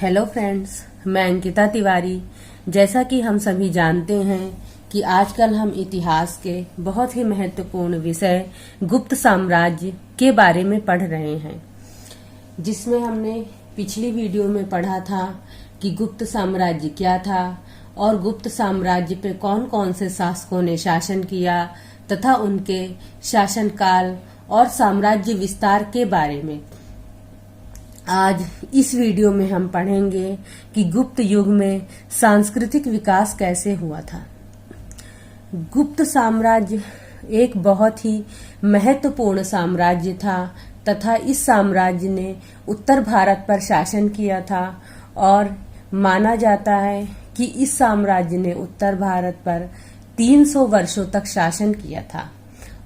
Hello friends, मैं अंकिता तिवारी। जैसा कि हम सभी जानते हैं कि आजकल हम इतिहास के बहुत ही महत्वपूर्ण विषय गुप्त साम्राज्य के बारे में पढ़ रहे हैं, जिसमें हमने पिछली वीडियो में पढ़ा था कि गुप्त साम्राज्य क्या था और गुप्त साम्राज्य पे कौन कौन से शासकों ने शासन किया तथा उनके शासनकाल और साम्राज्य विस्तार के बारे में। आज इस वीडियो में हम पढ़ेंगे कि गुप्त युग में सांस्कृतिक विकास कैसे हुआ था। गुप्त साम्राज्य एक बहुत ही महत्वपूर्ण साम्राज्य था तथा इस साम्राज्य ने उत्तर भारत पर शासन किया था और माना जाता है कि इस साम्राज्य ने उत्तर भारत पर 300 वर्षों तक शासन किया था।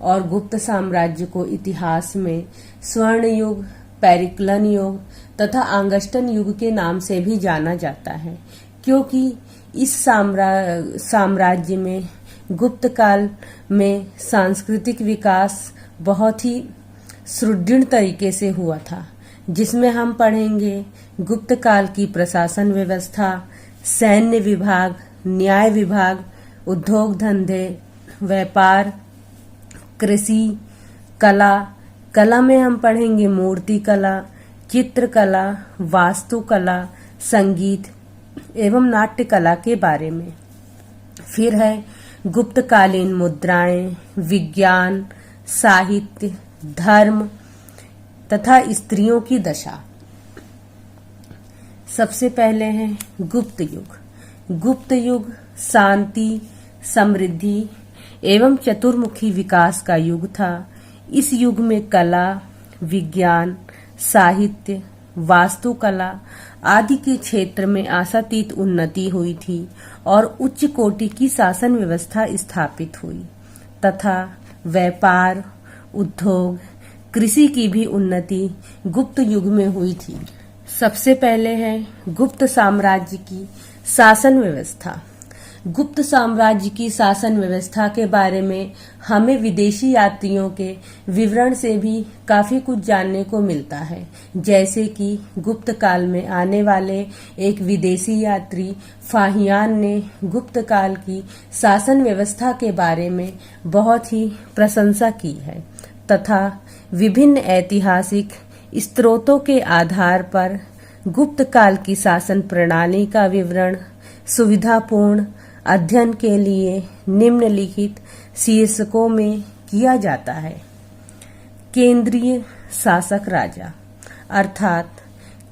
और गुप्त साम्राज्य को इतिहास में स्वर्ण युग, पेरिक्लन युग तथा आंगस्टन युग के नाम से भी जाना जाता है, क्योंकि इस साम्राज्य में गुप्त काल में सांस्कृतिक विकास बहुत ही सुदृढ़ तरीके से हुआ था, जिसमें हम पढ़ेंगे गुप्त काल की प्रशासन व्यवस्था, सैन्य विभाग, न्याय विभाग, उद्योग धंधे, व्यापार, कृषि, कला में हम पढ़ेंगे मूर्ति कला, चित्रकला, वास्तुकला, संगीत एवं नाट्य कला के बारे में। फिर है गुप्तकालीन मुद्राएं, विज्ञान, साहित्य, धर्म तथा स्त्रियों की दशा। सबसे पहले है गुप्त युग। गुप्त युग शांति, समृद्धि एवं चतुर्मुखी विकास का युग था। इस युग में कला, विज्ञान, साहित्य, वास्तुकला आदि के क्षेत्र में आशातीत उन्नति हुई थी और उच्च कोटि की शासन व्यवस्था स्थापित हुई तथा व्यापार, उद्योग, कृषि की भी उन्नति गुप्त युग में हुई थी। सबसे पहले है गुप्त साम्राज्य की शासन व्यवस्था। गुप्त साम्राज्य की शासन व्यवस्था के बारे में हमें विदेशी यात्रियों के विवरण से भी काफी कुछ जानने को मिलता है। जैसे कि गुप्त काल में आने वाले एक विदेशी यात्री फाहियान ने गुप्त काल की शासन व्यवस्था के बारे में बहुत ही प्रशंसा की है तथा विभिन्न ऐतिहासिक स्रोतों के आधार पर गुप्त काल की शासन प्रणाली का विवरण सुविधापूर्ण अध्ययन के लिए निम्नलिखित शीर्षकों में किया जाता है। केंद्रीय शासक राजा, अर्थात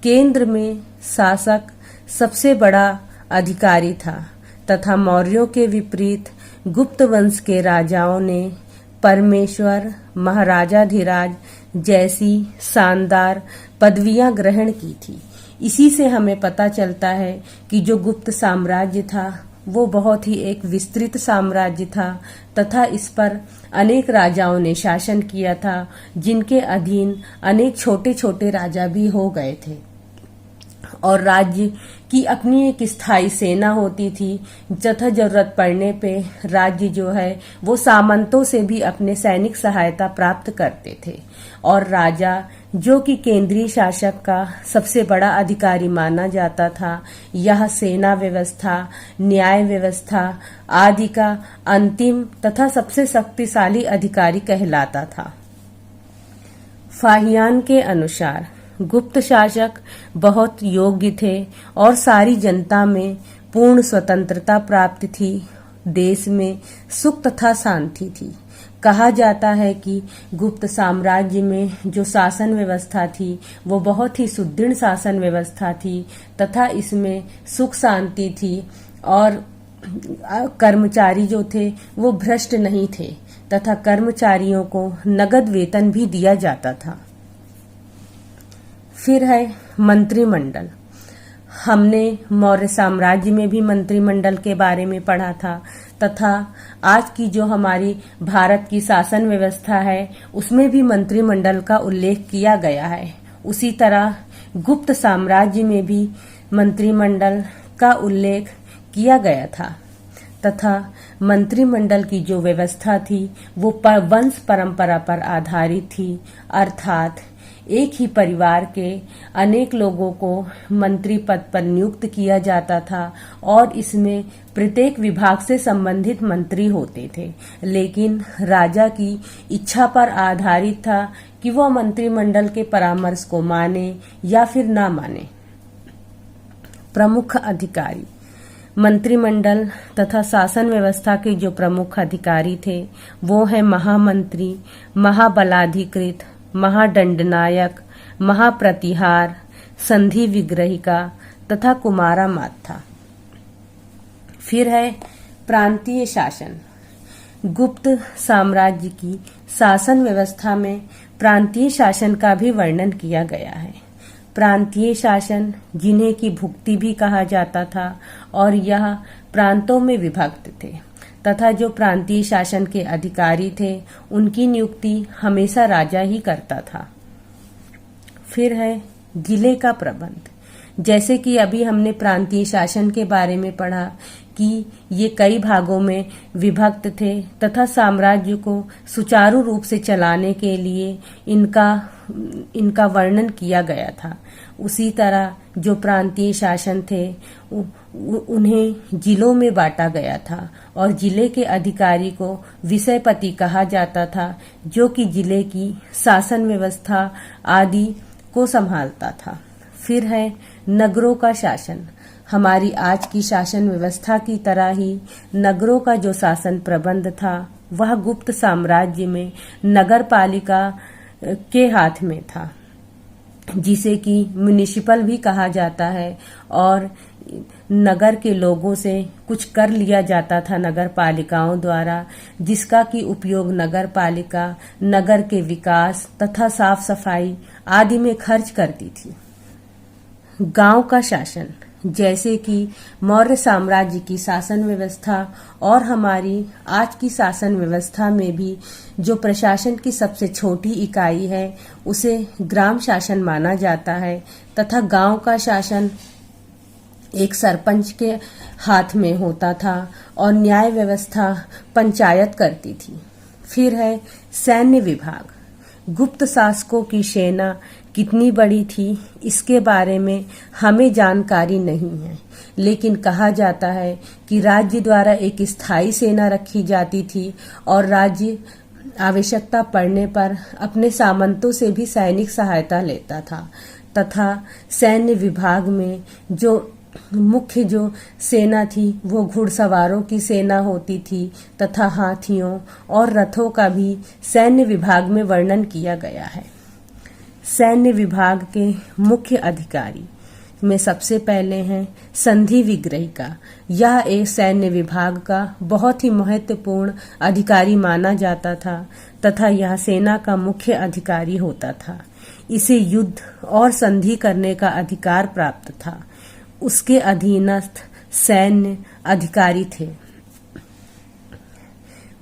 केंद्र में शासक सबसे बड़ा अधिकारी था तथा मौर्यों के विपरीत गुप्त वंश के राजाओं ने परमेश्वर, महाराजाधिराज जैसी शानदार पदवियां ग्रहण की थी। इसी से हमें पता चलता है कि जो गुप्त साम्राज्य था वो बहुत ही एक विस्तृत साम्राज्य था तथा इस पर अनेक राजाओं ने शासन किया था, जिनके अधीन अनेक छोटे छोटे राजा भी हो गए थे। और राज्य की अपनी एक स्थायी सेना होती थी तथा जरूरत पड़ने पे राज्य जो है वो सामंतों से भी अपने सैनिक सहायता प्राप्त करते थे। और राजा, जो कि केंद्रीय शासक का सबसे बड़ा अधिकारी माना जाता था, यह सेना व्यवस्था, न्याय व्यवस्था आदि का अंतिम तथा सबसे शक्तिशाली अधिकारी कहलाता था। फाहियान के अनुसार गुप्त शासक बहुत योग्य थे और सारी जनता में पूर्ण स्वतंत्रता प्राप्त थी। देश में सुख तथा शांति थी। कहा जाता है कि गुप्त साम्राज्य में जो शासन व्यवस्था थी वो बहुत ही सुदृढ़ शासन व्यवस्था थी तथा इसमें सुख शांति थी और कर्मचारी जो थे वो भ्रष्ट नहीं थे तथा कर्मचारियों को नगद वेतन भी दिया जाता था। फिर है मंत्रिमंडल। हमने मौर्य साम्राज्य में भी मंत्रिमंडल के बारे में पढ़ा था तथा आज की जो हमारी भारत की शासन व्यवस्था है उसमें भी मंत्रिमंडल का उल्लेख किया गया है। उसी तरह गुप्त साम्राज्य में भी मंत्रिमंडल का उल्लेख किया गया था तथा मंत्रिमंडल की जो व्यवस्था थी वो वंश परंपरा पर आधारित थी, अर्थात एक ही परिवार के अनेक लोगों को मंत्री पद पर नियुक्त किया जाता था और इसमें प्रत्येक विभाग से संबंधित मंत्री होते थे, लेकिन राजा की इच्छा पर आधारित था कि वह मंत्रिमंडल के परामर्श को माने या फिर ना माने। प्रमुख अधिकारी। मंत्रिमंडल तथा शासन व्यवस्था के जो प्रमुख अधिकारी थे वो है महामंत्री, महाबलाधिकृत, महादंडनायक, महाप्रतिहार, संधि विग्रहिका तथा कुमारा माथा। फिर है प्रांतीय शासन। गुप्त साम्राज्य की शासन व्यवस्था में प्रांतीय शासन का भी वर्णन किया गया है। प्रांतीय शासन, जिन्हें की भुक्ति भी कहा जाता था, और यह प्रांतों में विभक्त थे तथा जो प्रांतीय शासन के अधिकारी थे उनकी नियुक्ति हमेशा राजा ही करता था। फिर है जिले का प्रबंध। जैसे कि अभी हमने प्रांतीय शासन के बारे में पढ़ा कि ये कई भागों में विभक्त थे तथा साम्राज्य को सुचारू रूप से चलाने के लिए इनका वर्णन किया गया था। उसी तरह जो प्रांतीय शासन थे उन्हें जिलों में बांटा गया था और जिले के अधिकारी को विषयपति कहा जाता था, जो कि जिले की शासन व्यवस्था आदि को संभालता था। फिर है नगरों का शासन। हमारी आज की शासन व्यवस्था की तरह ही नगरों का जो शासन प्रबंध था वह गुप्त साम्राज्य में नगर पालिका के हाथ में था, जिसे कि म्युनिसिपल भी कहा जाता है, और नगर के लोगों से कुछ कर लिया जाता था नगर पालिकाओं द्वारा, जिसका कि उपयोग नगर पालिका नगर के विकास तथा साफ सफाई आदि में खर्च करती थी। गांव का शासन। जैसे कि मौर्य साम्राज्य की शासन व्यवस्था और हमारी आज की शासन व्यवस्था में भी जो प्रशासन की सबसे छोटी इकाई है उसे ग्राम शासन माना जाता है, तथा गांव का शासन एक सरपंच के हाथ में होता था और न्याय व्यवस्था पंचायत करती थी। फिर है सैन्य विभाग। गुप्त शासकों की सेना कितनी बड़ी थी इसके बारे में हमें जानकारी नहीं है, लेकिन कहा जाता है कि राज्य द्वारा एक स्थायी सेना रखी जाती थी और राज्य आवश्यकता पड़ने पर अपने सामंतों से भी सैनिक सहायता लेता था, तथा सैन्य विभाग में जो मुख्य जो सेना थी वो घुड़सवारों की सेना होती थी तथा हाथियों और रथों का भी सैन्य विभाग में वर्णन किया गया है। सैन्य विभाग के मुख्य अधिकारी में सबसे पहले हैं संधि विग्रहिका। यह एक सैन्य विभाग का बहुत ही महत्वपूर्ण अधिकारी माना जाता था तथा यह सेना का मुख्य अधिकारी होता था। इसे युद्ध और संधि करने का अधिकार प्राप्त था। उसके अधीनस्थ सैन्य अधिकारी थे।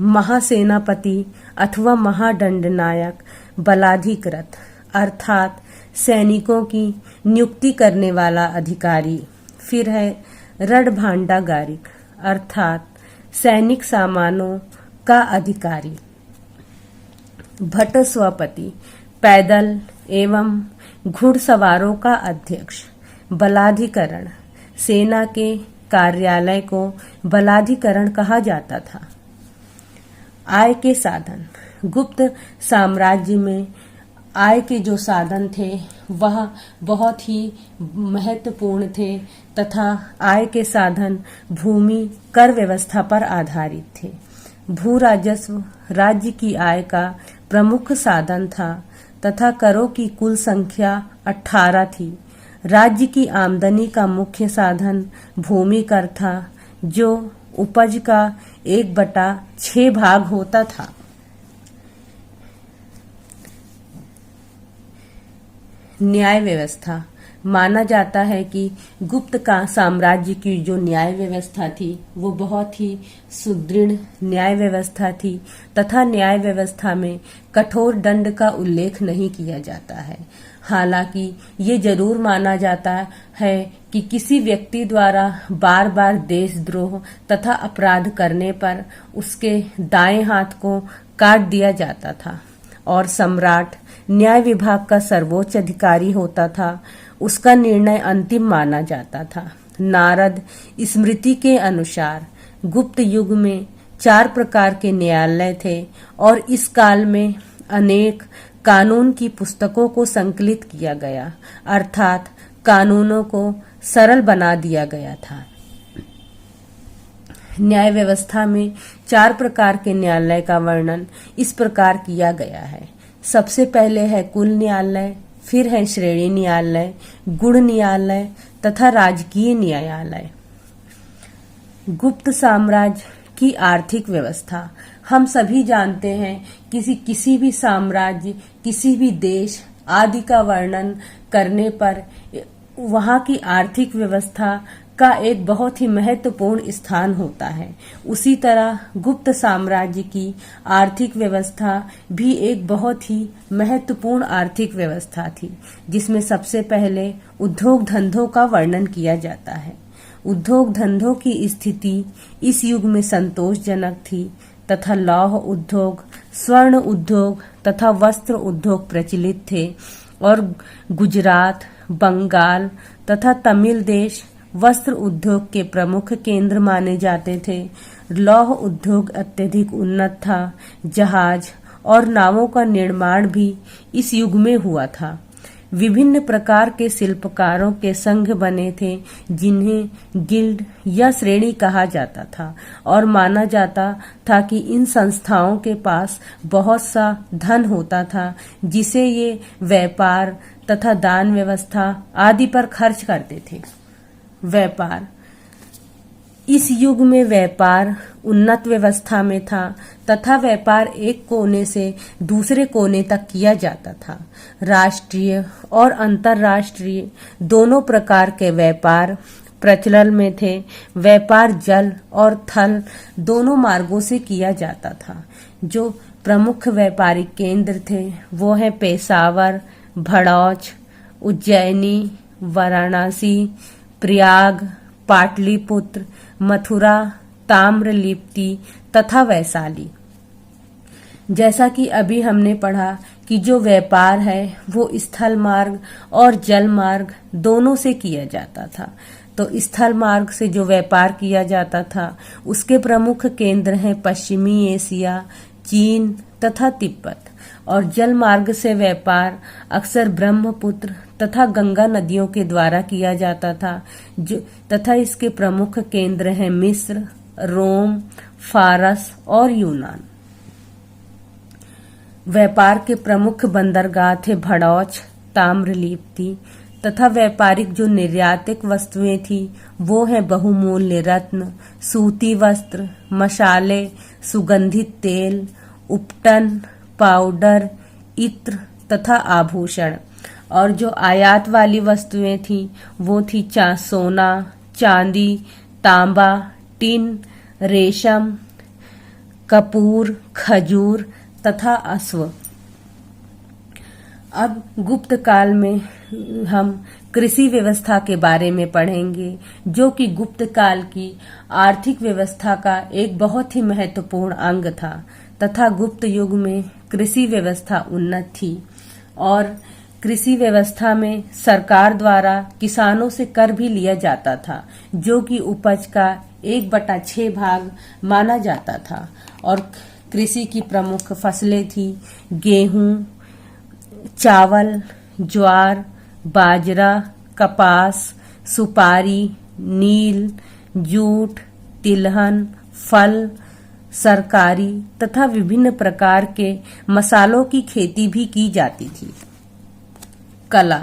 महासेनापति अथवा महादंडनायक बलाधिकृत अर्थात सैनिकों की नियुक्ति करने वाला अधिकारी। फिर है रणभांडागारिक अर्थात सैनिक सामानों का अधिकारी। भटस्वपति पैदल एवं घुड़सवारों का अध्यक्ष। बलाधिकरण सेना के कार्यालय को बलाधिकरण कहा जाता था। आय के साधन। गुप्त साम्राज्य में आय के जो साधन थे वह बहुत ही महत्वपूर्ण थे तथा आय के साधन भूमि कर व्यवस्था पर आधारित थे। भू राजस्व राज्य की आय का प्रमुख साधन था तथा करों की कुल संख्या 18 थी। राज्य की आमदनी का मुख्य साधन भूमि कर था, जो उपज का 1/6 भाग होता था। न्याय व्यवस्था। माना जाता है कि गुप्त का साम्राज्य की जो न्याय व्यवस्था थी वो बहुत ही सुदृढ़ न्याय व्यवस्था थी तथा न्याय व्यवस्था में कठोर दंड का उल्लेख नहीं किया जाता है। हालांकि ये जरूर माना जाता है कि किसी व्यक्ति द्वारा बार बार देशद्रोह तथा अपराध करने पर उसके दाएं हाथ को काट दिया जाता था और सम्राट न्याय विभाग का सर्वोच्च अधिकारी होता था, उसका निर्णय अंतिम माना जाता था। नारद स्मृति के अनुसार गुप्त युग में 4 प्रकार के न्यायालय थे और इस काल में अनेक कानून की पुस्तकों को संकलित किया गया, अर्थात कानूनों को सरल बना दिया गया था। न्याय व्यवस्था में 4 प्रकार के न्यायालय का वर्णन इस प्रकार किया गया है। सबसे पहले है कुल न्यायालय, फिर है श्रेणी न्यायालय, गुण न्यायालय तथा राजकीय न्यायालय। गुप्त साम्राज्य की आर्थिक व्यवस्था। हम सभी जानते हैं किसी भी साम्राज्य, किसी भी देश आदि का वर्णन करने पर वहाँ की आर्थिक व्यवस्था का एक बहुत ही महत्वपूर्ण स्थान होता है। उसी तरह गुप्त साम्राज्य की आर्थिक व्यवस्था भी एक बहुत ही महत्वपूर्ण आर्थिक व्यवस्था थी, जिसमें सबसे पहले उद्योग धंधों का वर्णन किया जाता है। उद्योग धंधों की स्थिति इस युग में संतोषजनक थी तथा लौह उद्योग, स्वर्ण उद्योग तथा वस्त्र उद्योग प्रचलित थे और गुजरात, बंगाल तथा तमिल देश वस्त्र उद्योग के प्रमुख केंद्र माने जाते थे। लौह उद्योग अत्यधिक उन्नत था। जहाज और नावों का निर्माण भी इस युग में हुआ था। विभिन्न प्रकार के शिल्पकारों के संघ बने थे, जिन्हें गिल्ड या श्रेणी कहा जाता था और माना जाता था कि इन संस्थाओं के पास बहुत सा धन होता था, जिसे ये व्यापार तथा दान व्यवस्था आदि पर खर्च करते थे। व्यापार। इस युग में व्यापार उन्नत व्यवस्था में था तथा व्यापार एक कोने से दूसरे कोने तक किया जाता था। राष्ट्रीय और अंतर्राष्ट्रीय दोनों प्रकार के व्यापार प्रचलन में थे। व्यापार जल और थल दोनों मार्गों से किया जाता था। जो प्रमुख व्यापारिक केंद्र थे वो है पेशावर, भड़ौच, उज्जैनी, वाराणसी, प्रयाग, पाटलिपुत्र, मथुरा, ताम्रलिप्ति तथा वैशाली। जैसा कि अभी हमने पढ़ा कि जो व्यापार है वो स्थल मार्ग और जल मार्ग दोनों से किया जाता था। तो स्थल मार्ग से जो व्यापार किया जाता था उसके प्रमुख केंद्र हैं पश्चिमी एशिया, चीन तथा तिब्बत, और जल मार्ग से व्यापार अक्सर ब्रह्मपुत्र तथा गंगा नदियों के द्वारा किया जाता था, जो तथा इसके प्रमुख केंद्र हैं मिस्र, रोम, फारस और यूनान। व्यापार के प्रमुख बंदरगाह थे भड़ौच, ताम्रलिप्ति तथा व्यापारिक जो निर्यातिक वस्तुएं थी वो है बहुमूल्य रत्न, सूती वस्त्र, मसाले, सुगंधित तेल, उपटन, पाउडर, इत्र तथा आभूषण। और जो आयात वाली वस्तुएं थी वो थी सोना, चांदी, तांबा, टिन, रेशम, कपूर, खजूर तथा अश्व। अब गुप्त काल में हम कृषि व्यवस्था के बारे में पढ़ेंगे, जो कि गुप्त काल की आर्थिक व्यवस्था का एक बहुत ही महत्वपूर्ण अंग था तथा गुप्त युग में कृषि व्यवस्था उन्नत थी और कृषि व्यवस्था में सरकार द्वारा किसानों से कर भी लिया जाता था, जो कि उपज का 1/6 भाग माना जाता था। और कृषि की प्रमुख फसलें थी गेहूं, चावल, ज्वार, बाजरा, कपास, सुपारी, नील, जूट, तिलहन, फल, सरकारी तथा विभिन्न प्रकार के मसालों की खेती भी की जाती थी। कला।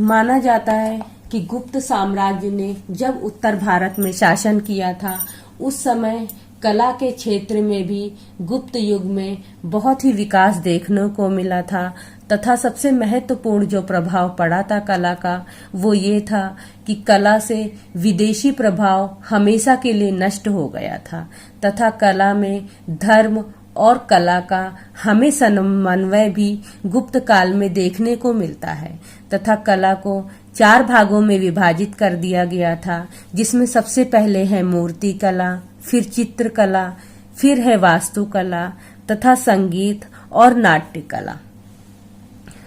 माना जाता है कि गुप्त साम्राज्य ने जब उत्तर भारत में शासन किया था उस समय कला के क्षेत्र में भी गुप्त युग में बहुत ही विकास देखने को मिला था तथा सबसे महत्वपूर्ण जो प्रभाव पड़ा था कला का वो ये था कि कला से विदेशी प्रभाव हमेशा के लिए नष्ट हो गया था तथा कला में धर्म और कला का हमें समन्वय भी गुप्त काल में देखने को मिलता है तथा कला को 4 भागों में विभाजित कर दिया गया था, जिसमें सबसे पहले है मूर्ति कला, फिर चित्रकला, फिर है वास्तुकला तथा संगीत और नाट्य कला।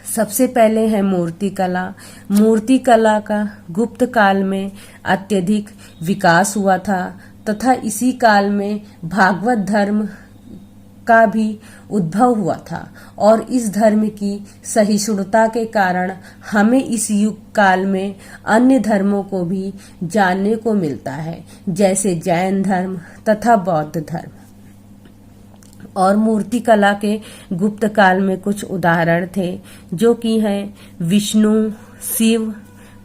सबसे पहले है मूर्ति कला। मूर्ति कला का गुप्त काल में अत्यधिक विकास हुआ था तथा इसी काल में भागवत धर्म का भी उद्भव हुआ था और इस धर्म की सहिष्णुता के कारण हमें इस युग काल में अन्य धर्मों को भी जानने को मिलता है, जैसे जैन धर्म तथा बौद्ध धर्म। और मूर्ति कला के गुप्त काल में कुछ उदाहरण थे जो कि हैं विष्णु, शिव,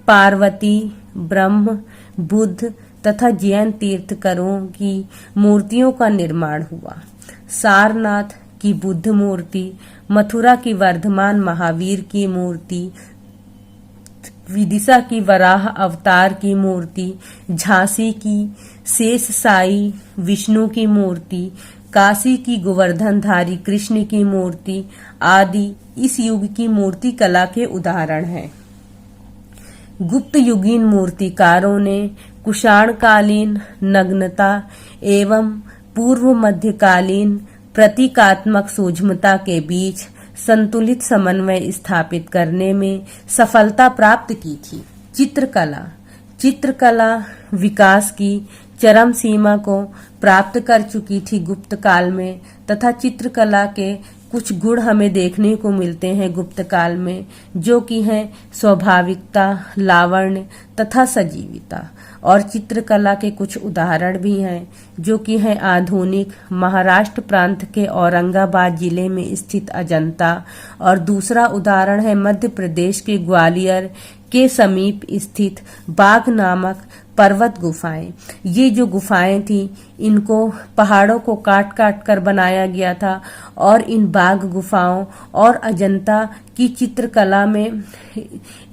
पार्वती, ब्रह्म, बुद्ध तथा जैन तीर्थंकरों की मूर्तियों का निर्माण हुआ। सारनाथ की बुद्ध मूर्ति, मथुरा की वर्धमान महावीर की मूर्ति, विदिशा की वराह अवतार की मूर्ति, झांसी की शेष साई विष्णु की मूर्ति, काशी की गोवर्धनधारी कृष्ण की मूर्ति आदि इस युग की मूर्ति कला के उदाहरण हैं। गुप्त युगीन मूर्तिकारों ने कुषाणकालीन नग्नता एवं पूर्व मध्यकालीन प्रतीकात्मक सूक्ष्मता के बीच संतुलित समन्वय स्थापित करने में सफलता प्राप्त की थी। चित्रकला विकास की चरम सीमा को प्राप्त कर चुकी थी गुप्त काल में तथा चित्रकला के कुछ गुण हमें देखने को मिलते हैं गुप्त काल में, जो कि हैं स्वाभाविकता, लावण्य तथा सजीवता। और चित्रकला के कुछ उदाहरण भी हैं जो कि हैं आधुनिक महाराष्ट्र प्रांत के औरंगाबाद जिले में स्थित अजंता, और दूसरा उदाहरण है मध्य प्रदेश के ग्वालियर के समीप स्थित बाघ नामक पर्वत गुफाएं। ये जो गुफाएं थी इनको पहाड़ों को काट काट कर बनाया गया था और इन बाघ गुफाओं और अजंता की चित्रकला में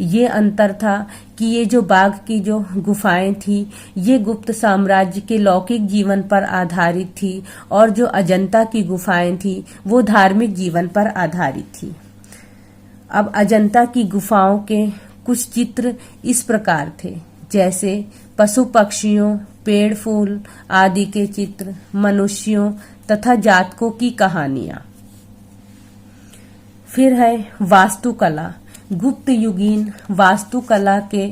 ये अंतर था कि ये जो बाघ की जो गुफाएं थी ये गुप्त साम्राज्य के लौकिक जीवन पर आधारित थी और जो अजंता की गुफाएं थी वो धार्मिक जीवन पर आधारित थी। अब अजंता की गुफाओं के कुछ चित्र इस प्रकार थे, जैसे पशु पक्षियों, पेड़ फूल आदि के चित्र, मनुष्यों तथा जातकों की कहानियां। फिर है वास्तुकला। गुप्त युगीन वास्तुकला के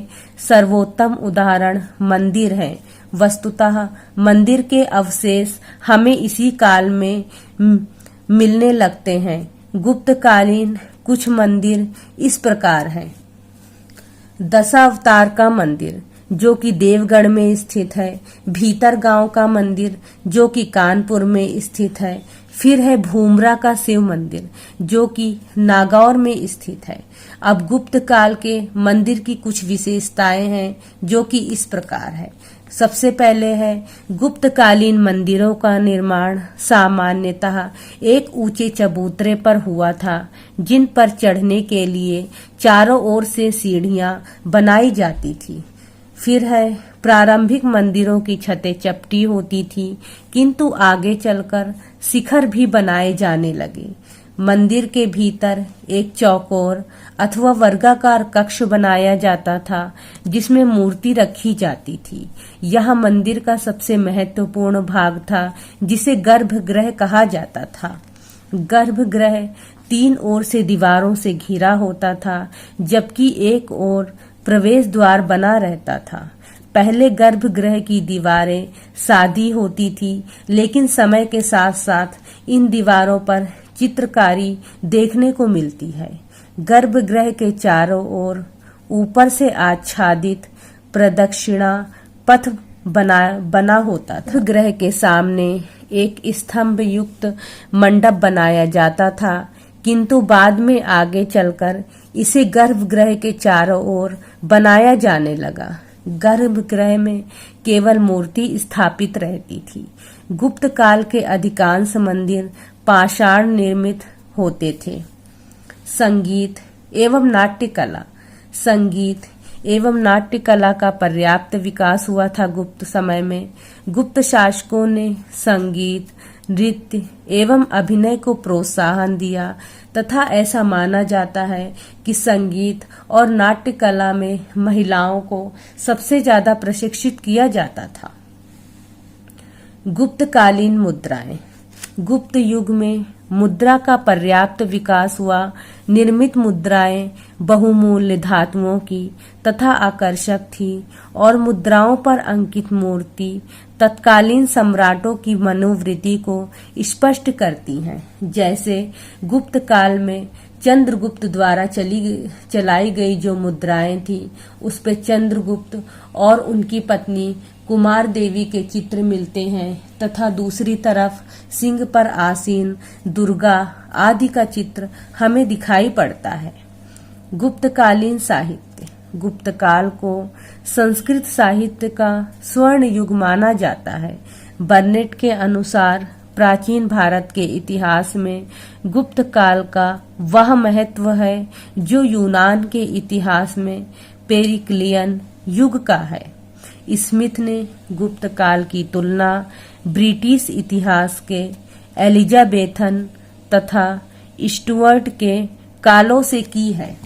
सर्वोत्तम उदाहरण मंदिर हैं। वस्तुतः मंदिर के अवशेष हमें इसी काल में मिलने लगते हैं। गुप्तकालीन कुछ मंदिर इस प्रकार हैं। दशावतार का मंदिर जो कि देवगढ़ में स्थित है, भीतर गांव का मंदिर जो कि कानपुर में स्थित है, फिर है भूमरा का शिव मंदिर जो कि नागौर में स्थित है। अब गुप्त काल के मंदिर की कुछ विशेषताएं हैं जो कि इस प्रकार है। सबसे पहले है गुप्तकालीन मंदिरों का निर्माण सामान्यतः एक ऊंचे चबूतरे पर हुआ था जिन पर चढ़ने के लिए चारों ओर से सीढ़ियां बनाई जाती थी। फिर है प्रारंभिक मंदिरों की छतें चपटी होती थी किंतु आगे चलकर शिखर भी बनाए जाने लगे। मंदिर के भीतर एक चौकोर अथवा वर्गाकार कक्ष बनाया जाता था जिसमें मूर्ति रखी जाती थी। यह मंदिर का सबसे महत्वपूर्ण भाग था जिसे गर्भगृह कहा जाता था। गर्भगृह 3 ओर से दीवारों से घिरा होता था जबकि एक ओर प्रवेश द्वार बना रहता था। पहले गर्भगृह की दीवारें सादी होती थी लेकिन समय के साथ साथ इन दीवारों पर चित्रकारी देखने को मिलती है। गर्भगृह के चारों ओर ऊपर से आच्छादित प्रदक्षिणा पथ बना होता था। गर्भगृह के सामने एक स्तंभ युक्त मंडप बनाया जाता था किंतु बाद में आगे चलकर इसे गर्भगृह के चारों ओर बनाया जाने लगा। गर्भगृह में केवल मूर्ति स्थापित रहती थी। गुप्त काल के अधिकांश मंदिर पाषाण निर्मित होते थे। संगीत एवं नाट्य कला। संगीत एवं नाट्य कला का पर्याप्त विकास हुआ था गुप्त समय में। गुप्त शासकों ने संगीत, नृत्य एवं अभिनय को प्रोत्साहन दिया तथा ऐसा माना जाता है कि संगीत और नाट्य कला में महिलाओं को सबसे ज्यादा प्रशिक्षित किया जाता था। गुप्तकालीन मुद्राएं। गुप्त युग में मुद्रा का पर्याप्त विकास हुआ। निर्मित मुद्राएं बहुमूल्य धातुओं की तथा आकर्षक थी और मुद्राओं पर अंकित मूर्ति तत्कालीन सम्राटों की मनोवृत्ति को स्पष्ट करती हैं। जैसे गुप्त काल में चंद्रगुप्त द्वारा चलाई गई जो मुद्राएं थी, उस पे चंद्रगुप्त और उनकी पत्नी कुमार देवी के चित्र मिलते हैं तथा दूसरी तरफ सिंह पर आसीन दुर्गा आदि का चित्र हमें दिखाई पड़ता है। गुप्तकालीन साहित्य। गुप्त काल को संस्कृत साहित्य का स्वर्ण युग माना जाता है। बर्नेट के अनुसार प्राचीन भारत के इतिहास में गुप्त काल का वह महत्व है जो यूनान के इतिहास में पेरिक्लियन युग का है। स्मिथ ने गुप्त काल की तुलना ब्रिटिश इतिहास के एलिजाबेथन तथा स्टुअर्ट के कालों से की है।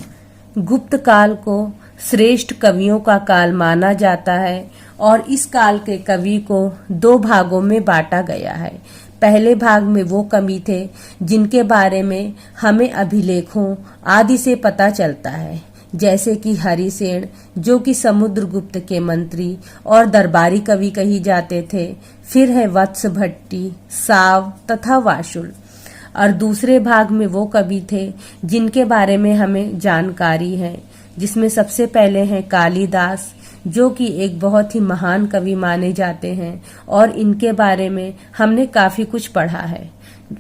गुप्त काल को श्रेष्ठ कवियों का काल माना जाता है और इस काल के कवि को 2 भागों में बांटा गया है। पहले भाग में वो कवि थे जिनके बारे में हमें अभिलेखों आदि से पता चलता है, जैसे कि हरिसेन जो कि समुद्रगुप्त के मंत्री और दरबारी कवि कही जाते थे। फिर है वत्स भट्टी, साव तथा वाशुल। और दूसरे भाग में वो कवि थे जिनके बारे में हमें जानकारी है, जिसमें सबसे पहले हैं कालिदास जो कि एक बहुत ही महान कवि माने जाते हैं और इनके बारे में हमने काफी कुछ पढ़ा है।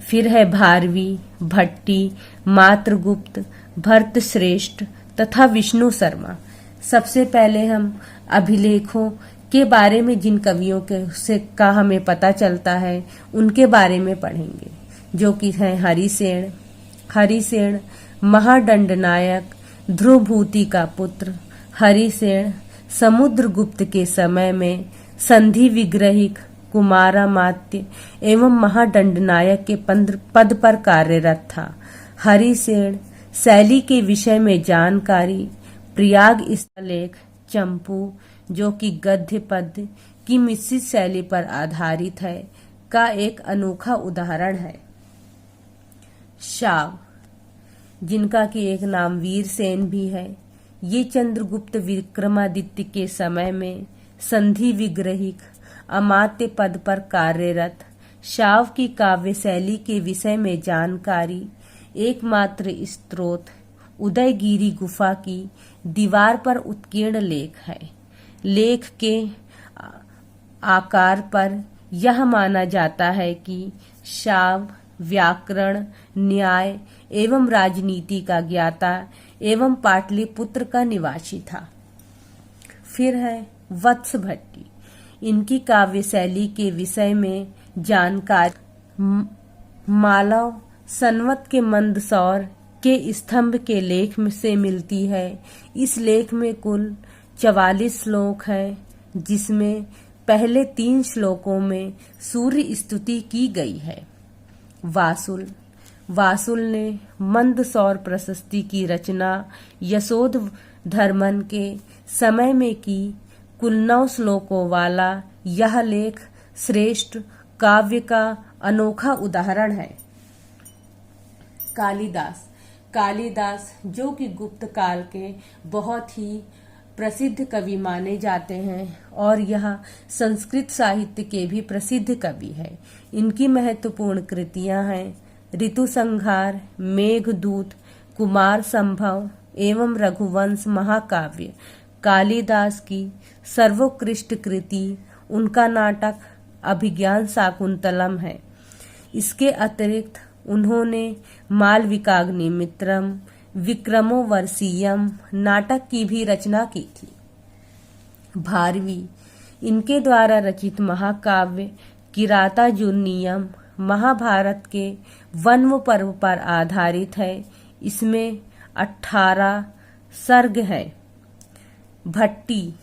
फिर है भारवी, भट्टी, मात्रगुप्त, भरतश्रेष्ठ तथा विष्णु शर्मा। सबसे पहले हम अभिलेखों के बारे में जिन कवियों के से का हमें पता चलता है उनके बारे में पढ़ेंगे, जो कि हैं हरिसेन महादंडनायक ध्रुवभूति का पुत्र। हरिसेन समुद्रगुप्त के समय में संधि विग्रहिक, कुमारामात्य एवं महादंडनायक के पद पर कार्यरत था। हरिसेन शैली के विषय में जानकारी प्रयाग स्थलेख चंपू जो कि गद्य पद्य की मिश्रित शैली पर आधारित है का एक अनोखा उदाहरण है। शाव, जिनका कि एक नाम वीरसेन भी है, ये चंद्रगुप्त विक्रमादित्य के समय में संधि विग्रहिक अमात्य पद पर कार्यरत। शाव की काव्य शैली के विषय में जानकारी एकमात्र स्रोत उदयगिरी गुफा की दीवार पर उत्कीर्ण लेख है। लेख के आकार पर यह माना जाता है कि शाव व्याकरण, न्याय एवं राजनीति का ज्ञाता एवं पाटलिपुत्र का निवासी था। फिर है वत्स भट्टी। इनकी काव्य शैली के विषय में जानकारी मालव संवत के मंदसौर के स्तंभ के लेख से मिलती है। इस लेख में कुल 44 श्लोक है, जिसमें पहले 3 श्लोकों में सूर्य स्तुति की गई है। वासुल ने मंदसौर प्रशस्ति की रचना यशोधर्मन के समय में की। कुल 9 श्लोकों वाला यह लेख श्रेष्ठ काव्य का अनोखा उदाहरण है। कालिदास जो कि गुप्त काल के बहुत ही प्रसिद्ध कवि माने जाते हैं और यह संस्कृत साहित्य के भी प्रसिद्ध कवि है। इनकी महत्वपूर्ण कृतियां हैं ऋतु संहार, मेघदूत, कुमार संभव एवं रघुवंश महाकाव्य। कालिदास की सर्वोत्कृष्ट कृति उनका नाटक अभिज्ञान शाकुंतलम है। इसके अतिरिक्त उन्होंने मालविकाग्निमित्रम, विक्रमोर्वशीयम नाटक की भी रचना की थी। भारवी, इनके द्वारा रचित महाकाव्य किरातार्जुनीयम महाभारत के वन्व पर्व पर आधारित है। इसमें 18 सर्ग है। भट्टी,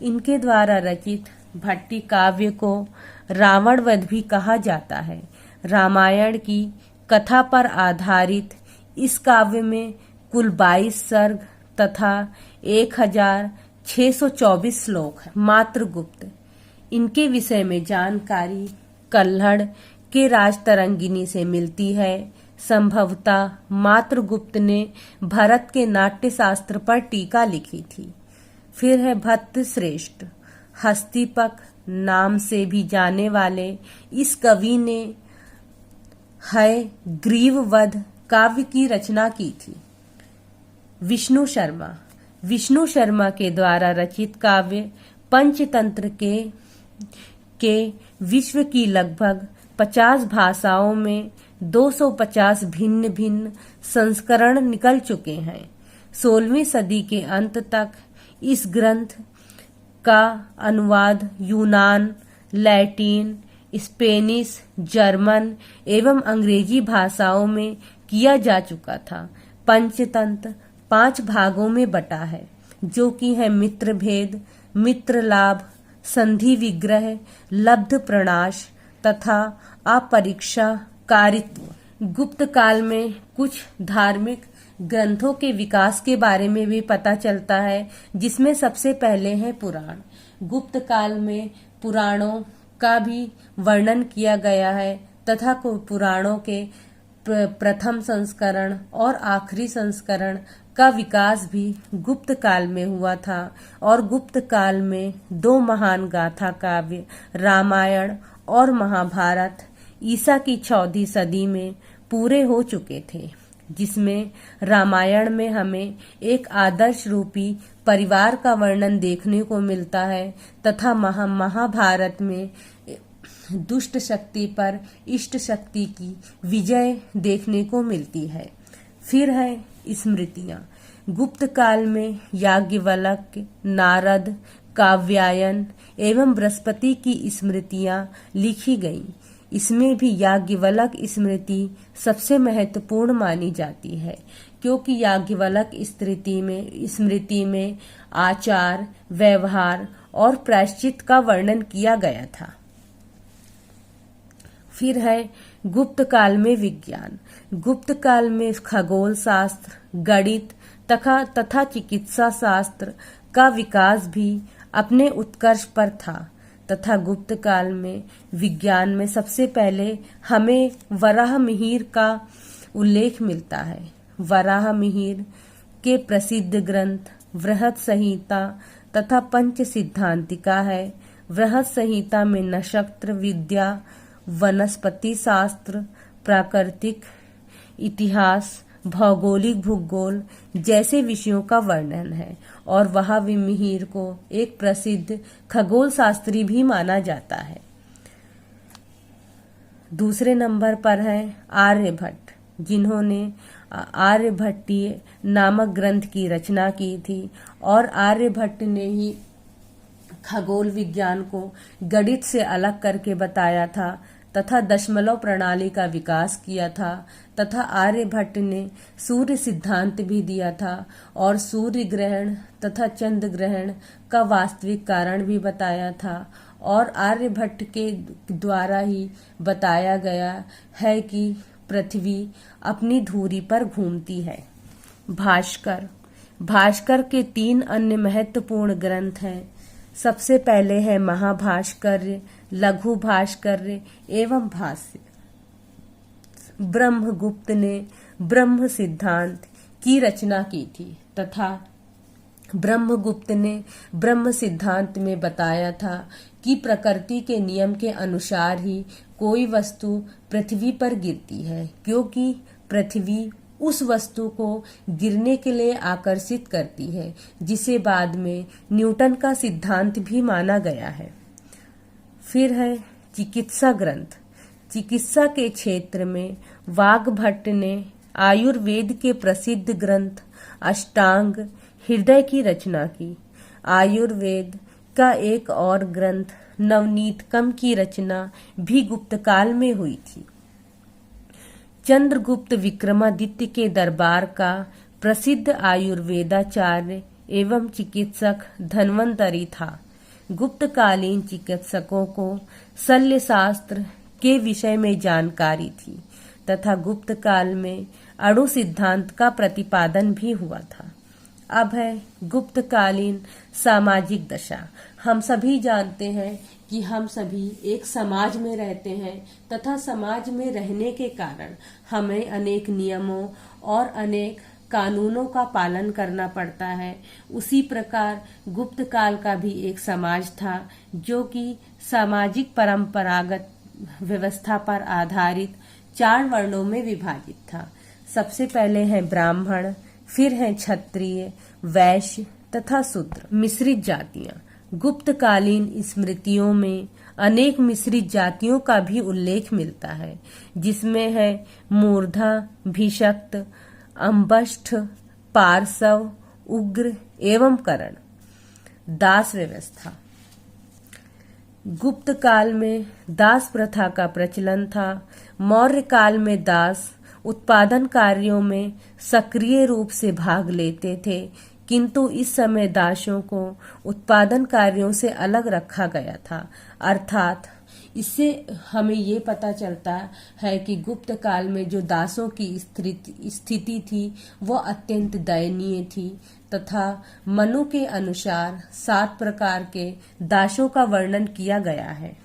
इनके द्वारा रचित भट्टी काव्य को रावण वध भी कहा जाता है। रामायण की कथा पर आधारित इस काव्य में कुल 22 सर्ग तथा 1624 श्लोक है। मात्रगुप्त, इनके विषय में जानकारी कल्हड़ के राजतरंगिणी से मिलती है। संभवतः मातृगुप्त ने भरत के नाट्य शास्त्र पर टीका लिखी थी। फिर है भट्ट श्रेष्ठ। हस्तिपक नाम से भी जाने वाले इस कवि ने है ग्रीववध काव्य की रचना की थी। विष्णु शर्मा के द्वारा रचित काव्य पंचतंत्र के विश्व की लगभग 50 भाषाओं में 250 भिन्न भिन्न संस्करण निकल चुके हैं। 16वीं सदी के अंत तक इस ग्रंथ का अनुवाद यूनान, लैटिन, स्पेनिश, जर्मन एवं अंग्रेजी भाषाओं में किया जा चुका था। पंचतंत्र 5 भागों में बटा है, जो कि है मित्र भेद, मित्र लाभ, संधि विग्रह, लब्ध प्रणाश तथा अपरीक्षा कारित्व। गुप्त काल में कुछ धार्मिक ग्रंथों के विकास के बारे में भी पता चलता है, जिसमें सबसे पहले है पुराण। गुप्त काल में पुराणों का भी वर्णन किया गया है तथा पुराणों के प्रथम संस्करण और आखिरी संस्करण का विकास भी गुप्त काल में हुआ था और गुप्त काल में 2 महान गाथा काव्य रामायण और महाभारत ईसा की 14वीं सदी में पूरे हो चुके थे, जिसमें रामायण में हमें एक आदर्श रूपी परिवार का वर्णन देखने को मिलता है तथा महाभारत में दुष्ट शक्ति पर इष्ट शक्ति की विजय देखने को मिलती है। फिर है स्मृतियां। गुप्त काल में याज्ञवल्क्य, नारद, काव्यायन एवं बृहस्पति की स्मृतियां लिखी गईं। इसमें भी याज्ञवल्क्य स्मृति सबसे महत्वपूर्ण मानी जाती है, क्योंकि याज्ञवल्क्य स्मृति में आचार, व्यवहार और प्रायश्चित का वर्णन किया गया था। फिर है गुप्त काल में विज्ञान। गुप्त काल में खगोल शास्त्र, गणित तथा चिकित्सा शास्त्र का विकास भी अपने उत्कर्ष पर था तथा गुप्त काल में विज्ञान में सबसे पहले हमें वराहमिहिर का उल्लेख मिलता है। वराहमिहिर के प्रसिद्ध ग्रंथ बृहत संहिता तथा पंच सिद्धांतिका है। बृहत संहिता में नक्षत्र विद्या, वनस्पति शास्त्र, प्राकृतिक इतिहास, भौगोलिक भूगोल जैसे विषयों का वर्णन है और वराहमिहिर को एक प्रसिद्ध खगोल शास्त्री भी माना जाता है। दूसरे नंबर पर है आर्यभट्ट, जिन्होंने आर्यभट्टीय नामक ग्रंथ की रचना की थी और आर्यभट्ट ने ही खगोल विज्ञान को गणित से अलग करके बताया था तथा दशमलव प्रणाली का विकास किया था तथा आर्यभट्ट ने सूर्य सिद्धांत भी दिया था और सूर्य ग्रहण तथा चंद्र ग्रहण का वास्तविक कारण भी बताया था और आर्यभट्ट के द्वारा ही बताया गया है कि पृथ्वी अपनी धुरी पर घूमती है। भास्कर के 3 अन्य महत्वपूर्ण ग्रंथ हैं। सबसे पहले है महाभास्कर्य, लघु भास्कर्य एवं भाष्य। ब्रह्मगुप्त ने ब्रह्म सिद्धांत की रचना की थी तथा ब्रह्मगुप्त ने ब्रह्म सिद्धांत में बताया था कि प्रकृति के नियम के अनुसार ही कोई वस्तु पृथ्वी पर गिरती है, क्योंकि पृथ्वी उस वस्तु को गिरने के लिए आकर्षित करती है, जिसे बाद में न्यूटन का सिद्धांत भी माना गया है। फिर है चिकित्सा ग्रंथ। चिकित्सा के क्षेत्र में वाग्भट्ट ने आयुर्वेद के प्रसिद्ध ग्रंथ अष्टांग हृदय की रचना की। आयुर्वेद का एक और ग्रंथ नवनीतकम की रचना भी गुप्त काल में हुई थी। चंद्रगुप्त विक्रमादित्य के दरबार का प्रसिद्ध आयुर्वेदाचार्य एवं चिकित्सक धन्वंतरी था। गुप्तकालीन चिकित्सकों को शल्य शास्त्र के विषय में जानकारी थी तथा गुप्त काल में अणु सिद्धांत का प्रतिपादन भी हुआ था। अब है गुप्तकालीन सामाजिक दशा। हम सभी जानते हैं कि हम सभी एक समाज में रहते हैं तथा समाज में रहने के कारण हमें अनेक नियमों और अनेक कानूनों का पालन करना पड़ता है। उसी प्रकार गुप्त काल का भी एक समाज था जो कि सामाजिक परंपरागत व्यवस्था पर आधारित 4 वर्णों में विभाजित था। सबसे पहले है ब्राह्मण, फिर है क्षत्रिय, वैश्य तथा शूद्र। मिश्रित जातियां। गुप्तकालीन स्मृतियों में अनेक मिश्रित जातियों का भी उल्लेख मिलता है, जिसमें है मूर्धा, भिषक्त, अंबष्ठ, पार्सव, उग्र एवं करण। दास व्यवस्था। गुप्त काल में दास प्रथा का प्रचलन था। मौर्य काल में दास उत्पादन कार्यों में सक्रिय रूप से भाग लेते थे, किंतु इस समय दासों को उत्पादन कार्यों से अलग रखा गया था। अर्थात इससे हमें ये पता चलता है कि गुप्त काल में जो दासों की स्थिति थी वो अत्यंत दयनीय थी तथा मनु के अनुसार 7 प्रकार के दासों का वर्णन किया गया है।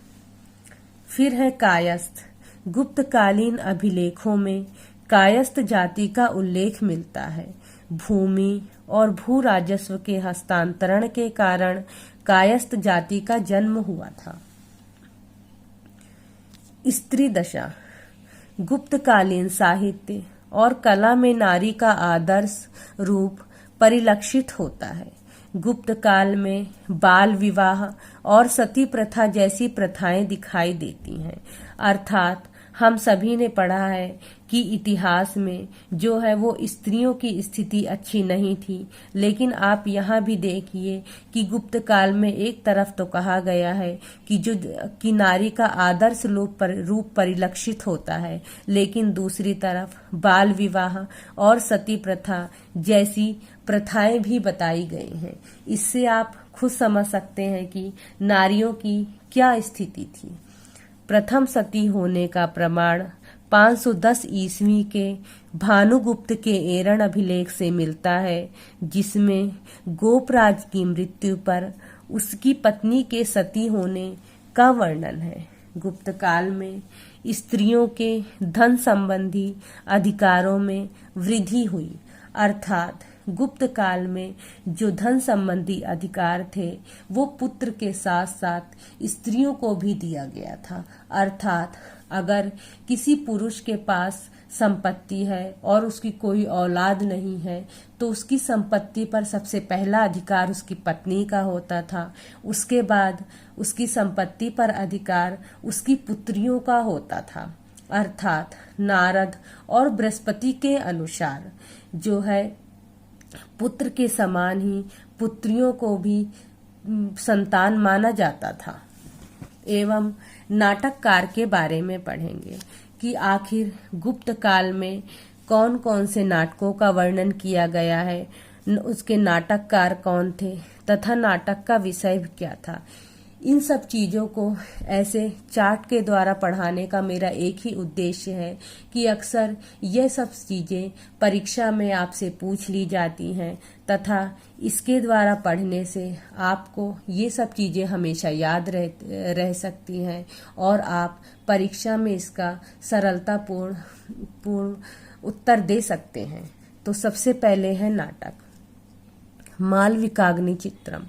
फिर है कायस्थ। गुप्तकालीन अभिलेखों में कायस्थ जाति का उल्लेख मिलता है। भूमि और भू राजस्व के हस्तांतरण के कारण कायस्थ जाति का जन्म हुआ था। स्त्री दशा। गुप्तकालीन साहित्य और कला में नारी का आदर्श रूप परिलक्षित होता है। गुप्त काल में बाल विवाह और सती प्रथा जैसी प्रथाएं दिखाई देती हैं। अर्थात हम सभी ने पढ़ा है कि इतिहास में जो है वो स्त्रियों की स्थिति अच्छी नहीं थी, लेकिन आप यहाँ भी देखिए कि गुप्त काल में एक तरफ तो कहा गया है कि नारी का आदर्श रूप परिलक्षित होता है, लेकिन दूसरी तरफ बाल विवाह और सती प्रथा जैसी प्रथाएं भी बताई गई हैं। इससे आप खुद समझ सकते हैं कि नारियों की क्या स्थिति थी। प्रथम सती होने का प्रमाण 510 ईस्वी के भानुगुप्त के एरण अभिलेख से मिलता है, जिसमें गोपराज की मृत्यु पर उसकी पत्नी के सती होने का वर्णन है। गुप्त काल में स्त्रियों के धन संबंधी अधिकारों में वृद्धि हुई। अर्थात गुप्त काल में जो धन संबंधी अधिकार थे वो पुत्र के साथ साथ स्त्रियों को भी दिया गया था। अर्थात अगर किसी पुरुष के पास संपत्ति है और उसकी कोई औलाद नहीं है तो उसकी संपत्ति पर सबसे पहला अधिकार उसकी पत्नी का होता था। उसके बाद उसकी संपत्ति पर अधिकार उसकी पुत्रियों का होता था। अर्थात नारद और बृहस्पति के अनुसार जो है पुत्र के समान ही पुत्रियों को भी संतान माना जाता था। एवं नाटककार के बारे में पढ़ेंगे कि आखिर गुप्त काल में कौन कौन से नाटकों का वर्णन किया गया है, उसके नाटककार कौन थे तथा नाटक का विषय क्या था। इन सब चीजों को ऐसे चार्ट के द्वारा पढ़ाने का मेरा एक ही उद्देश्य है कि अक्सर ये सब चीजें परीक्षा में आपसे पूछ ली जाती हैं तथा इसके द्वारा पढ़ने से आपको ये सब चीजें हमेशा याद रह सकती हैं और आप परीक्षा में इसका सरलतापूर्ण उत्तर दे सकते हैं। तो सबसे पहले है नाटक। मालविकाग्नि चित्रम,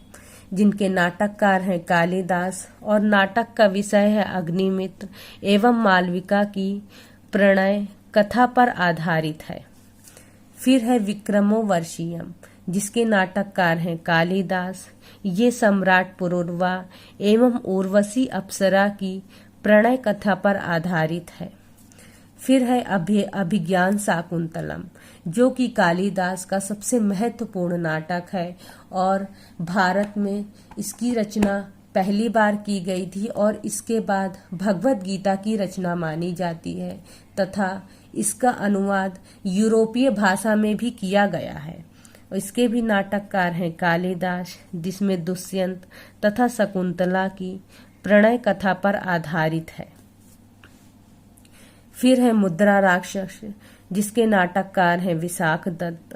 जिनके नाटककार हैं कालिदास और नाटक का विषय है अग्निमित्र एवं मालविका की प्रणय कथा पर आधारित है। फिर है विक्रमोर्वशीयम, जिसके नाटककार हैं कालिदास। ये सम्राट पुरुरवा एवं उर्वशी अप्सरा की प्रणय कथा पर आधारित है। फिर है अभिज्ञान शाकुंतलम, जो कि कालिदास का सबसे महत्वपूर्ण नाटक है और भारत में इसकी रचना पहली बार की गई थी और इसके बाद भगवत गीता की रचना मानी जाती है तथा इसका अनुवाद यूरोपीय भाषा में भी किया गया है। इसके भी नाटककार हैं कालिदास, जिसमें दुष्यंत तथा शकुंतला की प्रणय कथा पर आधारित है। फिर है मुद्रा राक्षस, जिसके नाटककार हैं विशाख दत्त।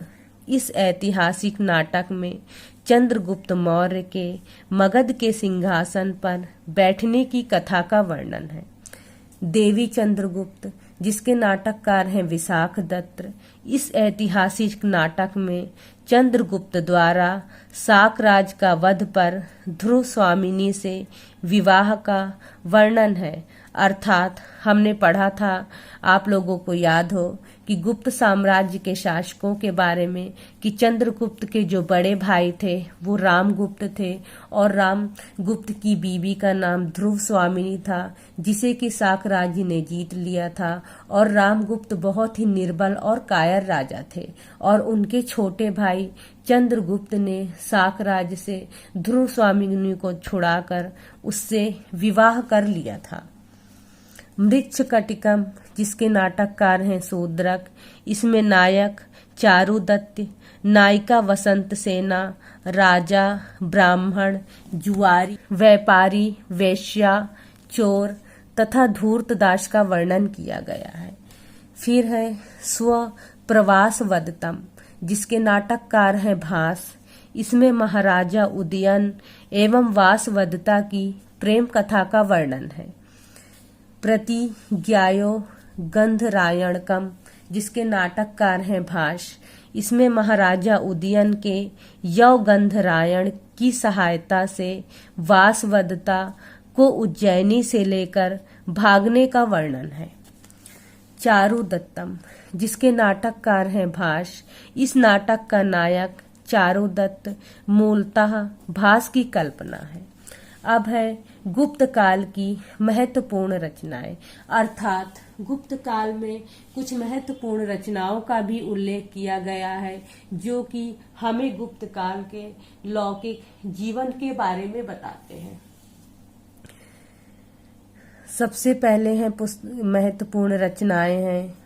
इस ऐतिहासिक नाटक में चंद्रगुप्त मौर्य के मगध के सिंहासन पर बैठने की कथा का वर्णन है। देवी चंद्रगुप्त, जिसके नाटककार हैं विशाख दत्त, इस ऐतिहासिक नाटक में चंद्रगुप्त द्वारा साकराज का वध पर ध्रुव स्वामिनी से विवाह का वर्णन है। अर्थात हमने पढ़ा था, आप लोगों को याद हो कि गुप्त साम्राज्य के शासकों के बारे में कि चंद्रगुप्त के जो बड़े भाई थे वो रामगुप्त थे और रामगुप्त की बीवी का नाम ध्रुव स्वामिनी था, जिसे कि साकराज ने जीत लिया था। और रामगुप्त बहुत ही निर्बल और कायर राजा थे और उनके छोटे भाई चंद्रगुप्त ने साकराज से ध्रुव स्वामिनी को छुड़ाकर उससे विवाह कर लिया था। मृच्छकटिकम, जिसके नाटककार हैं शूद्रक, इसमें नायक चारुदत्त, नायिका वसंत सेना, राजा, ब्राह्मण, जुआरी, व्यापारी, वेश्या, चोर तथा धूर्तदास का वर्णन किया गया है। फिर है स्वप्रवासवदतम, जिसके नाटककार हैं भास, इसमें महाराजा उदयन एवं वासवदता की प्रेम कथा का वर्णन है। प्रतिज्ञायो गंधरायणकम, जिसके नाटककार हैं भाष, इसमें महाराजा उदयन के यौगंधरायण की सहायता से वासवदता को उज्जैनी से लेकर भागने का वर्णन है। चारुदत्तम, जिसके नाटककार हैं भाष, इस नाटक का नायक चारुदत्त मूलतः भास की कल्पना है। अब है गुप्त काल की महत्वपूर्ण रचनाएं, अर्थात गुप्त काल में कुछ महत्वपूर्ण रचनाओं का भी उल्लेख किया गया है जो कि हमें गुप्त काल के लौकिक जीवन के बारे में बताते हैं। सबसे पहले हैं महत्वपूर्ण रचनाएं हैं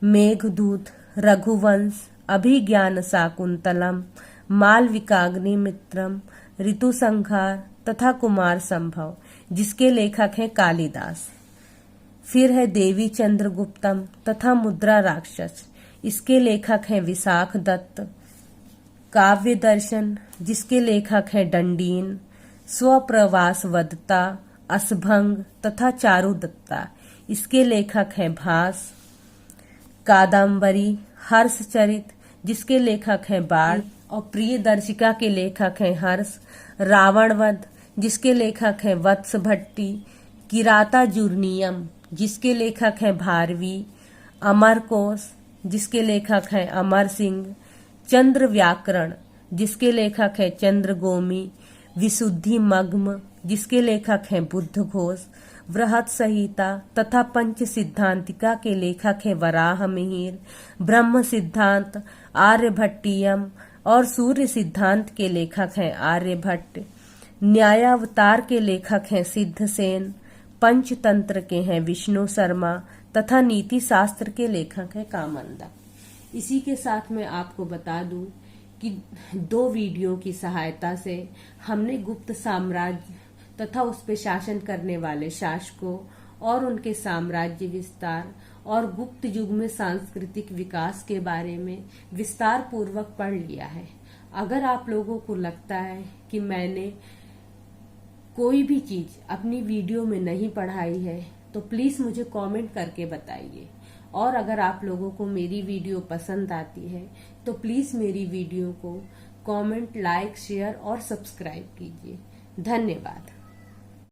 मेघदूत, रघुवंश, अभिज्ञान शाकुंतलम, मालविकाग्निमित्रम, ऋतुसंहार तथा कुमार संभव, जिसके लेखक हैं कालिदास। फिर है देवी चंद्रगुप्तम तथा मुद्रा राक्षस, इसके लेखक हैं विशाख दत्त। काव्य दर्शन, जिसके लेखक हैं डंडीन। स्वप्रवासवदता, असभंग तथा चारुदत्ता, इसके लेखक हैं भास। कादम्बरी, हर्षचरित, जिसके लेखक हैं बाण और प्रियदर्शिका के लेखक हैं हर्ष। रावणवध, जिसके लेखक हैं वत्स भट्टी। किरातार्जुनीयम, जिसके लेखक हैं भारवी। अमरकोश, जिसके लेखक हैं अमर सिंह। चंद्र व्याकरण, जिसके लेखक हैं चंद्रगोमी। विशुद्धि मग्म, जिसके लेखक हैं बुद्ध घोष। बृहत संहिता तथा पंच सिद्धांतिका के लेखक हैं वराह मिहिर। ब्रह्म सिद्धांत आर्यभट्टियम और सूर्य सिद्धांत के लेखक हैं आर्यभट्ट। न्यायावतार के लेखक हैं सिद्धसेन। पंचतंत्र के हैं विष्णु शर्मा तथा नीति शास्त्र के लेखक हैं कामंदा। इसी के साथ मैं आपको बता दूं कि 2 वीडियो की सहायता से हमने गुप्त साम्राज्य तथा उस पर शासन करने वाले शासकों और उनके साम्राज्य विस्तार और गुप्त युग में सांस्कृतिक विकास के बारे में विस्तार पूर्वक पढ़ लिया है। अगर आप लोगों को लगता है कि मैंने कोई भी चीज अपनी वीडियो में नहीं पढ़ाई है तो प्लीज मुझे कमेंट करके बताइए। और अगर आप लोगों को मेरी वीडियो पसंद आती है तो प्लीज मेरी वीडियो को कमेंट, लाइक, शेयर और सब्सक्राइब कीजिए। धन्यवाद।